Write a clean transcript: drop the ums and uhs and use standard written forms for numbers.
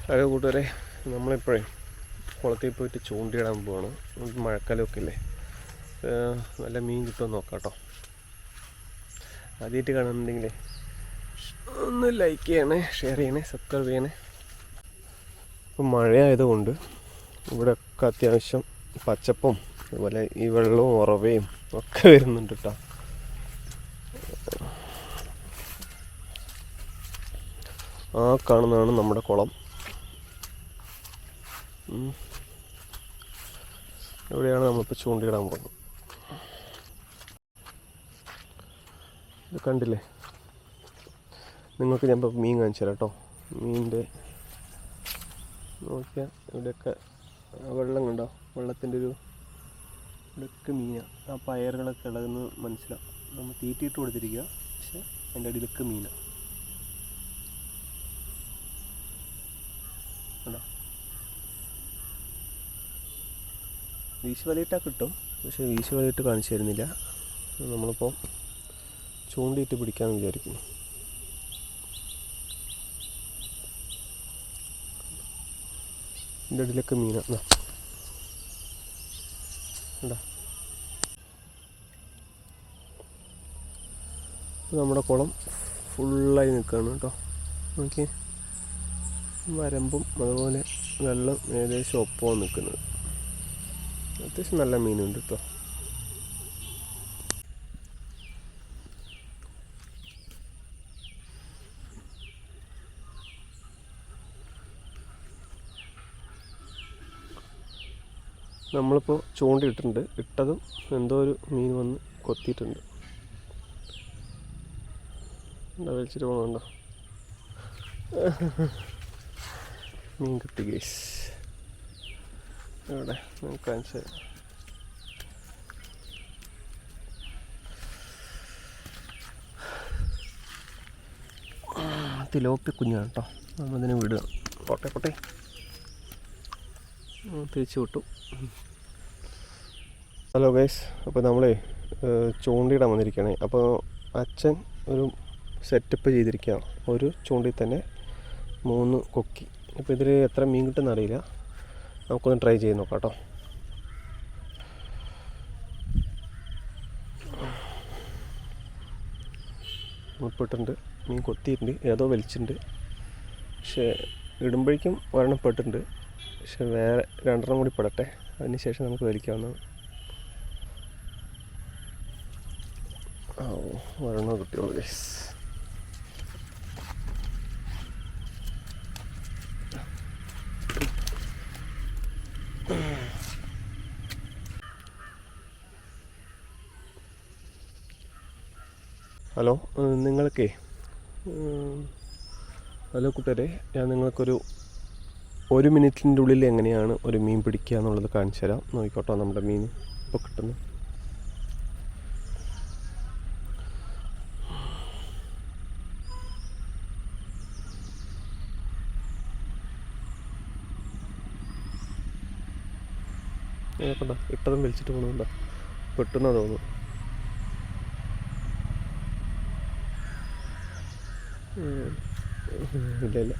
Hello കൂട്ടുകാരെ, നമ്മളിപ്പോഴേ കുളത്തിൽ പോയിട്ട് ചൂണ്ടിയിടാൻ പോവാണ്. മഴക്കാലമൊക്കെ ഇല്ലേ, നല്ല മീൻ കിട്ടുമെന്ന് നോക്കാം കേട്ടോ. ആദ്യമായിട്ട് കാണുന്നുണ്ടെങ്കിലേ ഒന്ന് ലൈക്ക് ചെയ്യണേ, ഷെയർ ചെയ്യണേ, സബ്സ്ക്രൈബ് ചെയ്യണേ. ഇപ്പം മഴയായതുകൊണ്ട് ഇവിടെയൊക്കെ അത്യാവശ്യം പച്ചപ്പും അതുപോലെ ഈ വെള്ളവും ഉറവയും ഒക്കെ വരുന്നുണ്ട് കേട്ടോ. ആ കാണുന്നതാണ് നമ്മുടെ കുളം. ഇവിടെയാണ് നമ്മളിപ്പോൾ ചൂണ്ടിയിടാൻ പോകുന്നത്. ഇത് കണ്ടില്ലേ, നിങ്ങൾക്ക് ഞാൻ ഇപ്പോൾ മീൻ കാണിച്ചു തരാം കേട്ടോ. മീനിൻ്റെ നോക്കിയാൽ ഇവിടെയൊക്കെ വെള്ളം കണ്ടോ, വെള്ളത്തിൻ്റെ ഇവിടെയൊക്കെ മീനാണ്. ആ പയറുകളൊക്കെ ഇളകുന്നത് മനസ്സിലാവും. നമ്മൾ തീറ്റിയിട്ട് കൊടുത്തിരിക്കുക, പക്ഷെ അതിൻ്റെ അടിയിലൊക്കെ മീനാണ്. കണ്ടോ, വീശി വലയിട്ടാൽ കിട്ടും, പക്ഷേ വീശി വലയിട്ട് കാണിച്ചു തരുന്നില്ല. നമ്മളിപ്പോൾ ചൂണ്ടിയിട്ട് പിടിക്കാമെന്ന് വിചാരിക്കുന്നു. ഇതിൻ്റെ അടിയിലൊക്കെ മീനാണ്. കണ്ടോ, നമ്മുടെ കുളം ഫുള്ളായി നിൽക്കുകയാണ് കേട്ടോ. നോക്കി, വരമ്പും അതുപോലെ വെള്ളം ഏകദേശം ഒപ്പമാണ് നിൽക്കുന്നത്. അത്യാവശ്യം നല്ല മീനുണ്ട് കേട്ടോ. നമ്മളിപ്പോൾ ചൂണ്ടിയിട്ടുണ്ട്, ഇട്ടതും എന്തോ ഒരു മീൻ വന്ന് കൊത്തിയിട്ടുണ്ട്. വലിച്ചിട്ട് പോകണുണ്ടോ, മീൻ കിട്ടി ഗൈസ്. ഇവിടെ നമുക്ക് കാണിച്ചു തരാം. തിലോപ്പി കുഞ്ഞാണ് കേട്ടോ. നമ്മളിതിനെ വിടുക. പോട്ടെ പോട്ടെ, തിരിച്ചു വിട്ടു. ഹലോ ഗൈസ്, അപ്പോൾ നമ്മളെ ചൂണ്ടിയിടാൻ വന്നിരിക്കുകയാണ്. അപ്പോൾ അച്ഛൻ ഒരു സെറ്റപ്പ് ചെയ്തിരിക്കുകയാണ്. ഒരു ചൂണ്ടിൽ തന്നെ 3 കൊക്കി. അപ്പോൾ ഇതിൽ എത്ര മീൻ കിട്ടുമെന്ന് അറിയില്ല, നമുക്കൊന്ന് ട്രൈ ചെയ്ത് നോക്കാം കേട്ടോ. ഉൾപ്പെട്ടിട്ടുണ്ട്, മീൻ കൊത്തിയിട്ടുണ്ട്, ഏതോ വലിച്ചിട്ടുണ്ട്. പക്ഷേ ഇടുമ്പോഴേക്കും ഒരെണ്ണം പെട്ടിട്ടുണ്ട്. പക്ഷെ വേറെ 2 കൂടി പെടട്ടെ, അതിന് ശേഷം നമുക്ക് വലിക്കാവുന്നതാണ്. ഒരെണ്ണം കിട്ടിയോളൂ ഗൈസ്. ഹലോ, നിങ്ങൾക്കേ ഹലോ കൂട്ടുകാരെ, ഞാൻ നിങ്ങൾക്കൊരു 1 മിനിറ്റിൻ്റെ ഉള്ളിൽ എങ്ങനെയാണ് ഒരു മീൻ പിടിക്കുക എന്നുള്ളത് കാണിച്ചു തരാം. നോക്കിക്കോട്ടോ, നമ്മുടെ മീൻ ഇപ്പോൾ കിട്ടുന്നു. കണ്ടോ, ഇട്ടതും വലിച്ചിട്ട് പോകണുണ്ടോ, പെട്ടെന്നാ തോന്നുന്നു. ഇല്ല ഇല്ല,